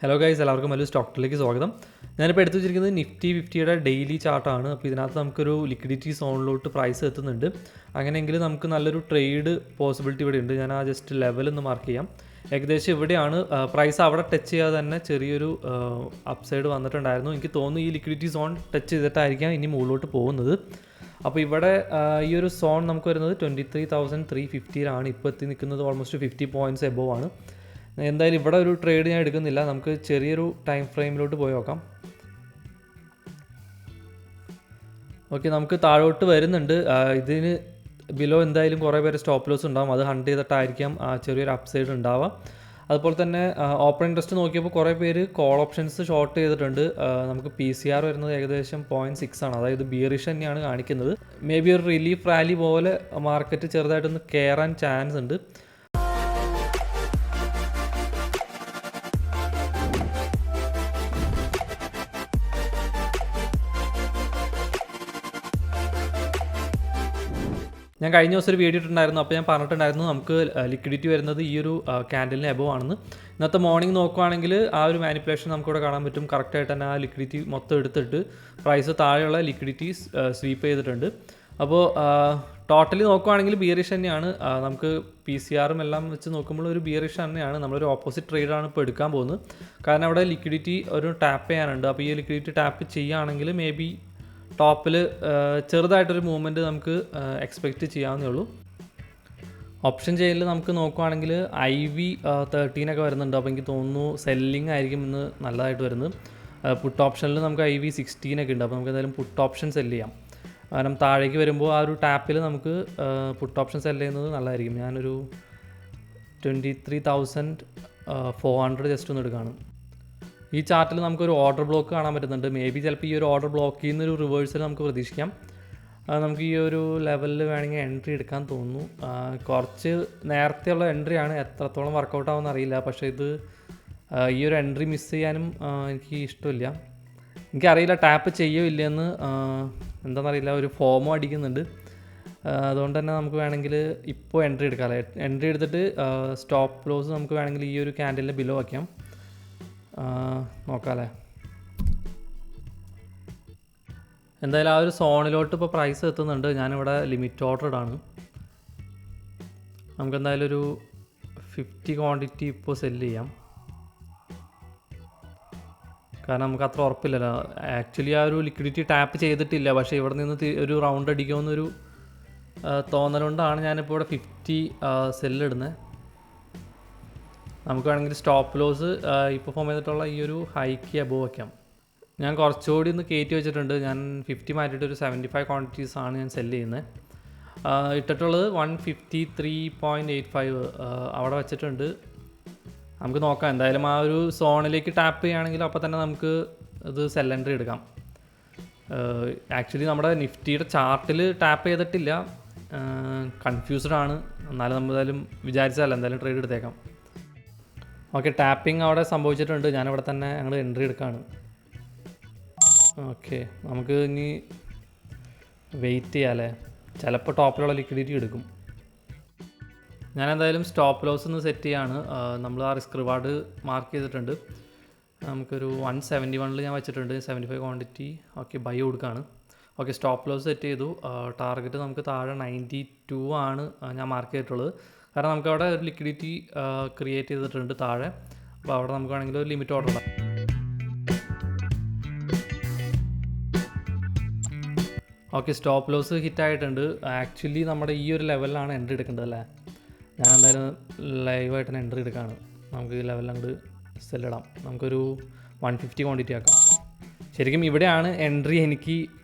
Hello guys, എല്ലാവർക്കും വലിയ സ്റ്റോക്കിലേക്ക് സ്വാഗതം. ഞാനിപ്പോൾ എടുത്തു വെച്ചിരിക്കുന്നത് നിഫ്റ്റി 50യുടെ ഡെയിലി ചാർട്ടാണ്. അപ്പോൾ ഇതിനകത്ത് നമുക്കൊരു ലിക്വിഡിറ്റി സോണിലോട്ട് പ്രൈസ് എത്തുന്നുണ്ട്. അങ്ങനെയെങ്കിൽ നമുക്ക് നല്ലൊരു ട്രേഡ് പോസിബിലിറ്റി ഇവിടെ ഉണ്ട്. ഞാൻ ആ ജസ്റ്റ് ലെവലൊന്ന് മാർക്ക് ചെയ്യാം. ഏകദേശം ഇവിടെയാണ് പ്രൈസ് അവിടെ ടച്ച് ചെയ്യാതെ തന്നെ ചെറിയൊരു അപ്സൈഡ് വന്നിട്ടുണ്ടായിരുന്നു. എനിക്ക് തോന്നുന്നു ഈ ലിക്വിഡിറ്റി സോൺ ടച്ച് ചെയ്തിട്ടായിരിക്കാം ഇനി മുകളിലോട്ട് പോകുന്നത്. അപ്പോൾ ഇവിടെ ഈ ഒരു സോൺ നമുക്ക് വരുന്നത് 23,350 ഇപ്പോൾ എത്തി നിൽക്കുന്നത്. ഓൾമോസ്റ്റ് 50 പോയിൻറ്റ്സ് എബോവ് ആണ്. എന്തായാലും ഇവിടെ ഒരു ട്രേഡ് ഞാൻ എടുക്കുന്നില്ല. നമുക്ക് ചെറിയൊരു ടൈം ഫ്രെയിമിലോട്ട് പോയി നോക്കാം. ഓക്കെ, നമുക്ക് താഴോട്ട് വരുന്നുണ്ട്. ഇതിന് ബിലോ എന്തായാലും കുറേ പേര് സ്റ്റോപ്പ് ലോസ് ഉണ്ടാകും. അത് ഹണ്ട് ചെയ്തിട്ടായിരിക്കാം ചെറിയൊരു അപ്സൈഡ് ഉണ്ടാവുക. അതുപോലെ തന്നെ ഓപ്പൺ ഇൻട്രസ്റ്റ് നോക്കിയപ്പോൾ കുറേ പേര് കോൾ ഓപ്ഷൻസ് ഷോർട്ട് ചെയ്തിട്ടുണ്ട്. നമുക്ക് PCR വരുന്നത് ഏകദേശം 0.6 ആണ്. അതായത് ബിയറിഷ് തന്നെയാണ് കാണിക്കുന്നത്. മേ ബി ഒരു റിലീഫ് റാലി പോലെ മാർക്കറ്റ് ചെറുതായിട്ടൊന്ന് കയറാൻ ചാൻസ് ഉണ്ട്. ഞാൻ കഴിഞ്ഞ ദിവസം ഒരു വീഡിയോ ഇട്ടിട്ടുണ്ടായിരുന്നു. അപ്പോൾ ഞാൻ പറഞ്ഞിട്ടുണ്ടായിരുന്നു നമുക്ക് ലിക്വിഡിറ്റി വരുന്നത് ഈ ഒരു ക്യാൻഡലിന് എബോവ് ആണെന്ന്. ഇന്നത്തെ മോർണിംഗ് നോക്കുകയാണെങ്കിൽ ആ ഒരു മാനിപ്പുലേഷൻ നമുക്കിവിടെ കാണാൻ പറ്റും. കറക്റ്റായിട്ട് തന്നെ ആ ലിക്വിഡിറ്റി മൊത്തം എടുത്തിട്ട് പ്രൈസ് താഴെയുള്ള ലിക്വിഡിറ്റി സ്വീപ്പ് ചെയ്തിട്ടുണ്ട്. അപ്പോൾ ടോട്ടലി നോക്കുകയാണെങ്കിൽ ബിയറിഷ് തന്നെയാണ്. നമുക്ക് PCR എല്ലാം വെച്ച് നോക്കുമ്പോൾ ഒരു ബിയറിഷ് തന്നെയാണ്. നമ്മളൊരു ഓപ്പോസിറ്റ് ട്രേഡാണ് ഇപ്പോൾ എടുക്കാൻ പോകുന്നത്. കാരണം അവിടെ ലിക്വിഡിറ്റി ഒരു ടാപ്പ് ചെയ്യാനുണ്ട്. അപ്പോൾ ഈ ലിക്വിഡിറ്റി ടാപ്പ് ചെയ്യുകയാണെങ്കിൽ മേ ബി ടോപ്പിൽ ചെറുതായിട്ടൊരു മൂവ്മെൻറ്റ് നമുക്ക് എക്സ്പെക്റ്റ് ചെയ്യാവുന്നേ ഉള്ളൂ. ഓപ്ഷൻ ചെയിനിൽ നമുക്ക് നോക്കുകയാണെങ്കിൽ IV 13 വരുന്നുണ്ട്. അപ്പോൾ എനിക്ക് തോന്നുന്നു സെല്ലിംഗ് ആയിരിക്കും ഇന്ന് നല്ലതായിട്ട് വരുന്നത്. പുട്ട് ഓപ്ഷനിൽ നമുക്ക് IV 16 ഉണ്ട്. അപ്പോൾ നമുക്ക് എന്തായാലും പുട്ട് ഓപ്ഷൻ സെല്ല് ചെയ്യാം. കാരണം താഴേക്ക് വരുമ്പോൾ ആ ഒരു ടാപ്പിൽ നമുക്ക് പുട്ട് ഓപ്ഷൻ സെല്ല് ചെയ്യുന്നത് നല്ലതായിരിക്കും. ഞാനൊരു 23,400 ജസ്റ്റ് ഒന്ന് എടുക്കുകയാണ്. ഈ ചാർട്ടിൽ നമുക്കൊരു ഓർഡർ ബ്ലോക്ക് കാണാൻ പറ്റുന്നുണ്ട്. മേ ബി ചിലപ്പോൾ ഈ ഒരു ഓർഡർ ബ്ലോക്കിൽ നിന്നൊരു റിവേഴ്സൽ നമുക്ക് പ്രതീക്ഷിക്കാം. നമുക്ക് ഈ ഒരു ലെവലിൽ വേണമെങ്കിൽ എൻട്രി എടുക്കാൻ തോന്നുന്നു. കുറച്ച് നേരത്തെയുള്ള എൻട്രിയാണ്. എത്രത്തോളം വർക്കൗട്ട് ആവുമെന്ന് അറിയില്ല. പക്ഷേ ഇത് ഈ ഒരു എൻട്രി മിസ് ചെയ്യാനും എനിക്ക് ഇഷ്ടമില്ല. എനിക്കറിയില്ല ടാപ്പ് ചെയ്യോ ഇല്ലയെന്ന്. എന്താണെന്നറിയില്ല, ഒരു ഫോമോ അടിക്കുന്നുണ്ട്. അതുകൊണ്ട് തന്നെ നമുക്ക് വേണമെങ്കിൽ ഇപ്പോൾ എൻട്രി എടുക്കാം. എൻട്രി എടുത്തിട്ട് സ്റ്റോപ്പ് ലോസ് നമുക്ക് വേണമെങ്കിൽ ഈ ഒരു ക്യാൻഡലിൻ്റെ ബിലോ വയ്ക്കാം. നോക്കാമല്ലേ. എന്തായാലും ആ ഒരു സോണിലോട്ട് ഇപ്പോൾ പ്രൈസ് എത്തുന്നുണ്ട്. ഞാനിവിടെ ലിമിറ്റ് ഓർഡർഡാണ്. നമുക്കെന്തായാലും ഒരു 50 ക്വാണ്ടിറ്റി ഇപ്പോൾ സെല്ല് ചെയ്യാം. കാരണം നമുക്ക് അത്ര ഉറപ്പില്ലല്ലോ. ആക്ച്വലി ആ ഒരു ലിക്വിഡിറ്റി ടാപ്പ് ചെയ്തിട്ടില്ല. പക്ഷേ ഇവിടെ നിന്ന് ഒരു റൗണ്ട് അടിക്കുമെന്നൊരു തോന്നലുകൊണ്ടാണ് ഞാനിപ്പോൾ ഇവിടെ 50 സെല്ലിടുന്നത്. നമുക്ക് വേണമെങ്കിൽ സ്റ്റോപ്പ് ലോസ് ഇപ്പോൾ ഫോം ചെയ്തിട്ടുള്ള ഈ ഒരു ഹൈക്ക് അബോവ് വയ്ക്കാം. ഞാൻ കുറച്ചുകൂടി ഒന്ന് കയറ്റി വെച്ചിട്ടുണ്ട്. ഞാൻ 50 മാറ്റിയിട്ട് ഒരു 75 ക്വാണ്ടിറ്റീസാണ് ഞാൻ സെല്ല് ചെയ്യുന്നത്. ഇട്ടിട്ടുള്ളത് 153.85 അവിടെ വെച്ചിട്ടുണ്ട്. നമുക്ക് നോക്കാം. എന്തായാലും ആ ഒരു സോണിലേക്ക് ടാപ്പ് ചെയ്യുകയാണെങ്കിൽ അപ്പോൾ തന്നെ നമുക്ക് ഇത് സെൽ എൻട്രി എടുക്കാം. ആക്ച്വലി നമ്മുടെ നിഫ്റ്റിയുടെ ചാർട്ടിൽ ടാപ്പ് ചെയ്തിട്ടില്ല. കൺഫ്യൂസ്ഡ് ആണ്. എന്നാലും നമ്മൾ എന്തായാലും വിചാരിച്ചാലോ എന്തായാലും ട്രേഡ് എടുത്തേക്കാം. ഓക്കെ, ടാപ്പിംഗ് അവിടെ സംഭവിച്ചിട്ടുണ്ട്. ഞാനിവിടെ തന്നെ ഞങ്ങൾ എൻട്രി എടുക്കുകയാണ്. ഓക്കെ, നമുക്ക് ഇനി വെയിറ്റ് ചെയ്യാമല്ലേ. ചിലപ്പോൾ ടോപ്പിലുള്ള ലിക്വിഡിറ്റി എടുക്കും. ഞാൻ എന്തായാലും സ്റ്റോപ്പ് ലോസ് ഒന്ന് സെറ്റ് ചെയ്യാണ്. നമ്മൾ ആ റിസ്ക് റിവാർഡ് മാർക്ക് ചെയ്തിട്ടുണ്ട്. നമുക്കൊരു 171 ഞാൻ വെച്ചിട്ടുണ്ട്. 75 ക്വാണ്ടിറ്റി. ഓക്കെ, ബൈ കൊടുക്കുകയാണ്. ഓക്കെ, സ്റ്റോപ്പ് ലോസ് സെറ്റ് ചെയ്തു. ടാർഗറ്റ് നമുക്ക് താഴെ 92 ആണ് ഞാൻ മാർക്ക് ചെയ്തിട്ടുള്ളത്. കാരണം നമുക്ക് അവിടെ ഒരു ലിക്വിഡിറ്റി ക്രിയേറ്റ് ചെയ്തിട്ടുണ്ട് താഴെ. അപ്പോൾ അവിടെ നമുക്ക് വേണമെങ്കിൽ ഒരു ലിമിറ്റ് ഓർഡർ ഇടാം. ഓക്കെ, സ്റ്റോപ്പ് ലോസ് ഹിറ്റ് ആയിട്ടുണ്ട്. ആക്ച്വലി നമ്മുടെ ഈ ഒരു ലെവലിലാണ് എൻട്രി എടുക്കേണ്ടത് അല്ലേ. ഞാൻ എന്തായാലും ലൈവായിട്ട് തന്നെ എൻട്രി എടുക്കുകയാണ്. നമുക്ക് ഈ ലെവലിൽ അങ്ങോട്ട് സെല്ലിടാം. നമുക്കൊരു 150 ക്വാണ്ടിറ്റി ആക്കാം. ശരിക്കും ഇവിടെയാണ് എൻട്രി എനിക്ക്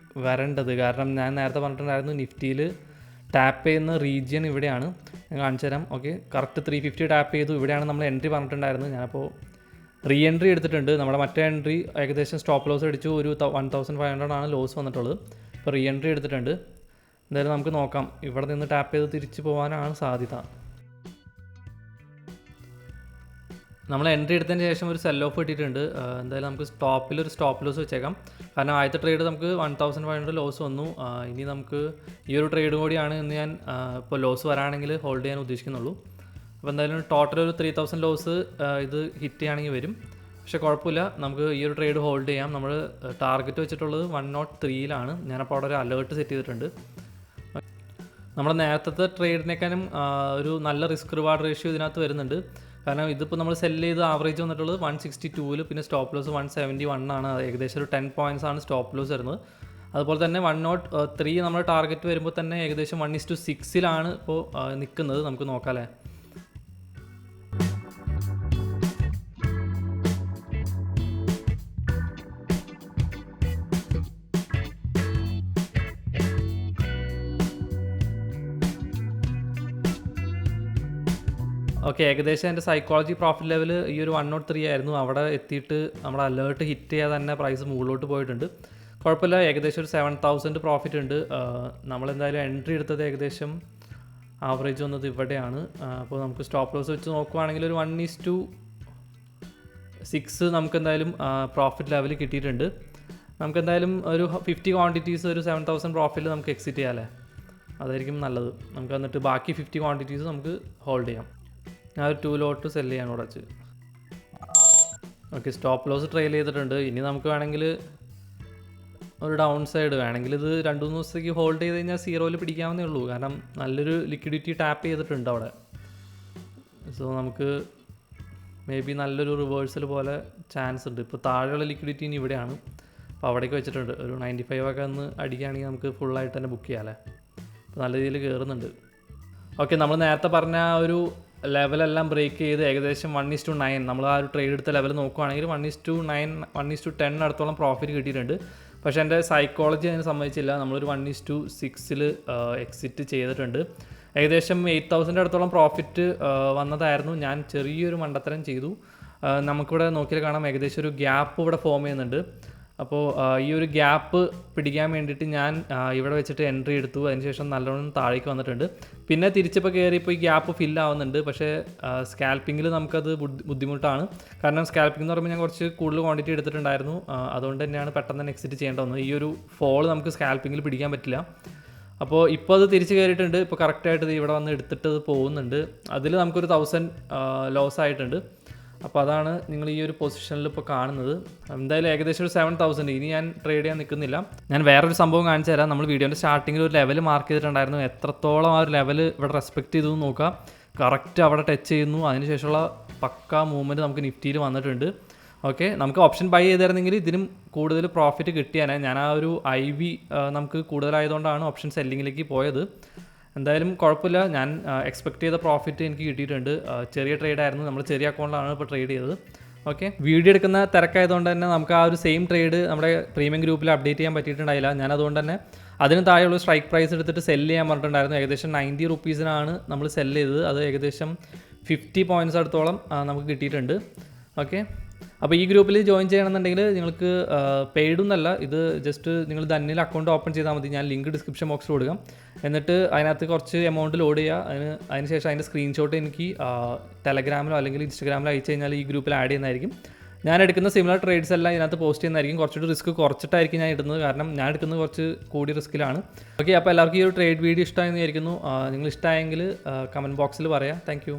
വരേണ്ടത്. കാരണം ഞാൻ നേരത്തെ പറഞ്ഞിട്ടുണ്ടായിരുന്നു നിഫ്റ്റിയിൽ ടാപ്പ് ചെയ്യുന്ന റീജിയൻ ഇവിടെയാണ്. ഞാൻ കാണിച്ചു തരാം. ഓക്കെ, കറക്റ്റ് 350 ടാപ്പ് ചെയ്തു. ഇവിടെയാണ് നമ്മൾ എൻട്രി പറഞ്ഞിട്ടുണ്ടായിരുന്നത്. ഞാനപ്പോൾ റീ എൻട്രി എടുത്തിട്ടുണ്ട്. നമ്മുടെ മറ്റേ എൻട്രി ഏകദേശം സ്റ്റോപ്പ് ലോസ് അടിച്ചു. ഒരു 1500 ആണ് ലോസ് വന്നിട്ടുള്ളത്. ഇപ്പോൾ റീ എൻട്രി എടുത്തിട്ടുണ്ട്. എന്തായാലും നമുക്ക് നോക്കാം. ഇവിടെ നിന്ന് ടാപ്പ് ചെയ്ത് തിരിച്ചു പോകാനാണ് സാധ്യത. നമ്മൾ എൻട്രി എടുത്തതിന് ശേഷം ഒരു സെൽ ഓഫ് കിട്ടിയിട്ടുണ്ട്. എന്തായാലും നമുക്ക് സ്റ്റോപ്പിലൊരു സ്റ്റോപ്പ് ലോസ് വെച്ചേക്കാം. കാരണം ആദ്യത്തെ ട്രേഡ് നമുക്ക് 1500 ലോസ് വന്നു. ഇനി നമുക്ക് ഈ ഒരു ട്രേഡ് കൂടിയാണ് ഇന്ന് ഞാൻ ഇപ്പോൾ ലോസ് വരാണെങ്കിൽ ഹോൾഡ് ചെയ്യാൻ ഉദ്ദേശിക്കുന്നുള്ളൂ. അപ്പോൾ എന്തായാലും ടോട്ടൽ ഒരു 3000 ലോസ് ഇത് ഹിറ്റ് ചെയ്യുകയാണെങ്കിൽ വരും. പക്ഷേ കുഴപ്പമില്ല, നമുക്ക് ഈ ഒരു ട്രേഡ് ഹോൾഡ് ചെയ്യാം. നമ്മൾ ടാർഗറ്റ് വെച്ചിട്ടുള്ളത് 103-ലാണ്. ഞാനപ്പോൾ അവിടെ ഒരു അലേർട്ട് സെറ്റ് ചെയ്തിട്ടുണ്ട്. നമ്മുടെ നേരത്തെ ട്രേഡിനേക്കാളും ഒരു നല്ല റിസ്ക് റിവാർഡ് റേഷ്യോ ഇതിനകത്ത് വരുന്നുണ്ട്. കാരണം ഇതിപ്പോൾ നമ്മൾ സെല്ല് ചെയ്ത് ആവറേജ് വന്നിട്ടുള്ളത് 162-ൽ, പിന്നെ സ്റ്റോപ്പ് ലോസ് 171 ആണ്. ഏകദേശം ഒരു 10 points ആണ് സ്റ്റോപ്പ് ലോസ് വരുന്നത്. അതുപോലെ തന്നെ 103 നമ്മൾ ടാർഗറ്റ് വരുമ്പോൾ തന്നെ ഏകദേശം 1:6-ലാണ് ഇപ്പോൾ നിൽക്കുന്നത്. നമുക്ക് നോക്കാം അല്ലേ. ഓക്കെ, ഏകദേശം എൻ്റെ സൈക്കോളജി പ്രോഫിറ്റ് ലെവൽ ഈ ഒരു 103 ആയിരുന്നു. അവിടെ എത്തിയിട്ട് നമ്മുടെ അലേർട്ട് ഹിറ്റ് ചെയ്യാതെ തന്നെ പ്രൈസ് മുകളിലോട്ട് പോയിട്ടുണ്ട്. കുഴപ്പമില്ല, ഏകദേശം ഒരു 7,000 പ്രോഫിറ്റ് ഉണ്ട്. നമ്മളെന്തായാലും എൻട്രി എടുത്തത് ഏകദേശം ആവറേജ് വന്നത് ഇവിടെയാണ്. അപ്പോൾ നമുക്ക് സ്റ്റോപ്പ് ലോസ് വെച്ച് നോക്കുവാണെങ്കിൽ ഒരു 1:6 നമുക്ക് എന്തായാലും പ്രോഫിറ്റ് ലെവൽ കിട്ടിയിട്ടുണ്ട്. നമുക്ക് എന്തായാലും ഒരു 50 ക്വാണ്ടിറ്റീസ് ഒരു 7,000 പ്രോഫിറ്റിൽ നമുക്ക് എക്സിറ്റ് ചെയ്യാം അല്ലേ. അതായിരിക്കും നല്ലത്. നമുക്ക് എന്നിട്ട് ബാക്കി 50 ക്വാണ്ടിറ്റീസ് നമുക്ക് ഹോൾഡ് ചെയ്യാം. ഞാൻ ഒരു 2 ലോട്ട് സെല് ചെയ്യാൻ കൂടെ വെച്ച്. ഓക്കെ, സ്റ്റോപ്പ് ലോസ് ട്രെയിൽ ചെയ്തിട്ടുണ്ട്. ഇനി നമുക്ക് വേണമെങ്കിൽ ഒരു ഡൗൺ സൈഡ് വേണമെങ്കിൽ ഇത് 2-3 ദിവസത്തേക്ക് ഹോൾഡ് ചെയ്ത് കഴിഞ്ഞാൽ 0-ൽ പിടിക്കാവുന്നേ ഉള്ളൂ. കാരണം നല്ലൊരു ലിക്വിഡിറ്റി ടാപ്പ് ചെയ്തിട്ടുണ്ട് അവിടെ. സോ നമുക്ക് മേ ബി നല്ലൊരു റിവേഴ്സൽ പോലെ ചാൻസ് ഉണ്ട്. ഇപ്പോൾ താഴെയുള്ള ലിക്വിഡിറ്റി ഇനി ഇവിടെയാണ്. അപ്പോൾ അവിടേക്ക് വെച്ചിട്ടുണ്ട്. ഒരു 95 ഒക്കെ ഒന്ന് അടിക്കുകയാണെങ്കിൽ നമുക്ക് ഫുള്ളായിട്ട് തന്നെ ബുക്ക് ചെയ്യാം അല്ലേ. അപ്പോൾ നല്ല രീതിയിൽ കയറുന്നുണ്ട്. ഓക്കെ, നമ്മൾ നേരത്തെ പറഞ്ഞ ആ ഒരു ലെവലെല്ലാം ബ്രേക്ക് ചെയ്ത് ഏകദേശം 1:9 നമ്മൾ ആ ഒരു ട്രേഡ് എടുത്ത ലെവൽ നോക്കുവാണെങ്കിൽ 1:9 1:10 അടുത്തോളം പ്രോഫിറ്റ് കിട്ടിയിട്ടുണ്ട്. പക്ഷേ എൻ്റെ സൈക്കോളജി അതിന് സമ്മതിച്ചില്ല. നമ്മളൊരു 1:6-ൽ എക്സിറ്റ് ചെയ്തിട്ടുണ്ട്. ഏകദേശം 8,000 അടുത്തോളം പ്രോഫിറ്റ് വന്നതായിരുന്നു. ഞാൻ ചെറിയൊരു മണ്ടത്തരം ചെയ്തു. നമുക്കിവിടെ നോക്കിയാൽ കാണാം ഏകദേശം ഒരു ഗ്യാപ്പ് ഇവിടെ ഫോം ചെയ്യുന്നുണ്ട്. അപ്പോൾ ഈ ഒരു ഗ്യാപ്പ് പിടിക്കാൻ വേണ്ടിയിട്ട് ഞാൻ ഇവിടെ വെച്ചിട്ട് എൻട്രി എടുത്തു. അതിനുശേഷം നല്ലോണം താഴേക്ക് വന്നിട്ടുണ്ട്. പിന്നെ തിരിച്ചിപ്പോൾ കയറിയപ്പോൾ ഈ ഗ്യാപ്പ് ഫില്ലാവുന്നുണ്ട്. പക്ഷേ സ്കാൽപ്പിങ്ങിൽ നമുക്കത് ബുദ്ധിമുട്ടാണ്. കാരണം സ്കാൽപ്പിംഗ് എന്ന് പറയുമ്പോൾ ഞാൻ കുറച്ച് കൂടുതൽ ക്വാണ്ടിറ്റി എടുത്തിട്ടുണ്ടായിരുന്നു. അതുകൊണ്ട് തന്നെയാണ് പെട്ടെന്ന് തന്നെ എക്സിറ്റ് ചെയ്യേണ്ടി വന്നത്. ഈ ഒരു ഫോൾ നമുക്ക് സ്കാൽപ്പിങ്ങിൽ പിടിക്കാൻ പറ്റില്ല. അപ്പോൾ ഇപ്പോൾ അത് തിരിച്ച് കയറിയിട്ടുണ്ട്. ഇപ്പോൾ കറക്റ്റായിട്ട് ഇവിടെ വന്ന് എടുത്തിട്ട് അത് പോകുന്നുണ്ട്. അതിൽ നമുക്കൊരു 1,000 ലോസ് ആയിട്ടുണ്ട്. അപ്പോൾ അതാണ് നിങ്ങൾ ഈ ഒരു പൊസിഷനിൽ ഇപ്പോൾ കാണുന്നത്. എന്തായാലും ഏകദേശം ഒരു 7,000. ഇനി ഞാൻ ട്രേഡ് ചെയ്യാൻ നിൽക്കുന്നില്ല. ഞാൻ വേറൊരു സംഭവം കാണിച്ചു തരാം. നമ്മൾ വീഡിയോൻ്റെ സ്റ്റാർട്ടിങ്ങിൽ ഒരു ലെവൽ മാർക്ക് ചെയ്തിട്ടുണ്ടായിരുന്നു. എത്രത്തോളം ആ ഒരു ലെവൽ ഇവിടെ റെസ്പെക്റ്റ് ചെയ്തു നോക്കുക. കറക്റ്റ് അവിടെ ടച്ച് ചെയ്യുന്നു. അതിനുശേഷമുള്ള പക്ക മൂവ്മെൻറ്റ് നമുക്ക് നിഫ്റ്റിയിൽ വന്നിട്ടുണ്ട്. ഓക്കെ, നമുക്ക് ഓപ്ഷൻ ബൈ ചെയ്തിരുന്നെങ്കിൽ ഇതിനും കൂടുതൽ പ്രോഫിറ്റ് കിട്ടിയാൽ. ഞാൻ ആ ഒരു IV നമുക്ക് കൂടുതലായതുകൊണ്ടാണ് ഓപ്ഷൻ സെല്ലിങ്ങിലേക്ക് പോയത്. എന്തായാലും കുഴപ്പമില്ല, ഞാൻ എക്സ്പെക്ട് ചെയ്ത പ്രോഫിറ്റ് എനിക്ക് കിട്ടിയിട്ടുണ്ട്. ചെറിയ ട്രേഡായിരുന്നു. നമ്മൾ ചെറിയ അക്കൗണ്ടിലാണ് ഇപ്പോൾ ട്രേഡ് ചെയ്തത്. ഓക്കെ, വീഡിയോ എടുക്കുന്ന തിരക്കായതുകൊണ്ട് തന്നെ നമുക്ക് ആ ഒരു സെയിം ട്രേഡ് നമ്മുടെ പ്രീമിയം ഗ്രൂപ്പിൽ അപ്ഡേറ്റ് ചെയ്യാൻ പറ്റിയിട്ടുണ്ടായില്ല. ഞാൻ അതുകൊണ്ട് തന്നെ അതിന് താഴെയുള്ള സ്ട്രൈക്ക് പ്രൈസ് എടുത്തിട്ട് സെല്ല് ചെയ്യാൻ പറഞ്ഞിട്ടുണ്ടായിരുന്നു. ഏകദേശം 90 റുപ്പീസിനാണ് നമ്മൾ സെല്ല് ചെയ്തത്. അത് ഏകദേശം 50 പോയിൻറ്റ്സ് അടുത്തോളം നമുക്ക് കിട്ടിയിട്ടുണ്ട്. ഓക്കെ, അപ്പോൾ ഈ ഗ്രൂപ്പിൽ ജോയിൻ ചെയ്യണമെന്നുണ്ടെങ്കിൽ നിങ്ങൾക്ക് പെയ്ഡൊന്നല്ല, ഇത് ജസ്റ്റ് നിങ്ങൾ ധനിൽ അക്കൗണ്ട് ഓപ്പൺ ചെയ്താൽ മതി. ഞാൻ ലിങ്ക് ഡിസ്ക്രിപ്ഷൻ ബോക്സിൽ കൊടുക്കാം. എന്നിട്ട് അതിനകത്ത് കുറച്ച് എമൗണ്ട് ലോഡ് ചെയ്യുക. അതിനുശേഷം അതിൻ്റെ സ്ക്രീൻഷോട്ട് എനിക്ക് ടെലഗ്രാമിലോ അല്ലെങ്കിൽ ഇൻസ്റ്റാഗ്രാമിലോ അയച്ചു കഴിഞ്ഞാൽ ഈ ഗ്രൂപ്പിൽ ആഡ് ചെയ്യുന്നതായിരിക്കും. ഞാൻ എടുക്കുന്ന സിമിലർ ട്രേഡ്സ് എല്ലാം ഇതിനകത്ത് പോസ്റ്റ് ചെയ്യുന്നതായിരിക്കും. കുറച്ചുകൂടി റിസ്ക് കുറച്ചിട്ടായിരിക്കും ഞാൻ ഇടുന്നത്. കാരണം ഞാൻ എടുക്കുന്നത് കുറച്ച് കൂടി റിസ്ക്കിലാണ്. ഓക്കെ, അപ്പോൾ എല്ലാവർക്കും ഈ ഒരു ട്രേഡ് വീഡിയോ ഇഷ്ടമായെന്ന് വിചാരിക്കുന്നു. നിങ്ങൾ ഇഷ്ടമായെങ്കിൽ കമൻറ്റ് ബോക്സിൽ പറയാം. താങ്ക്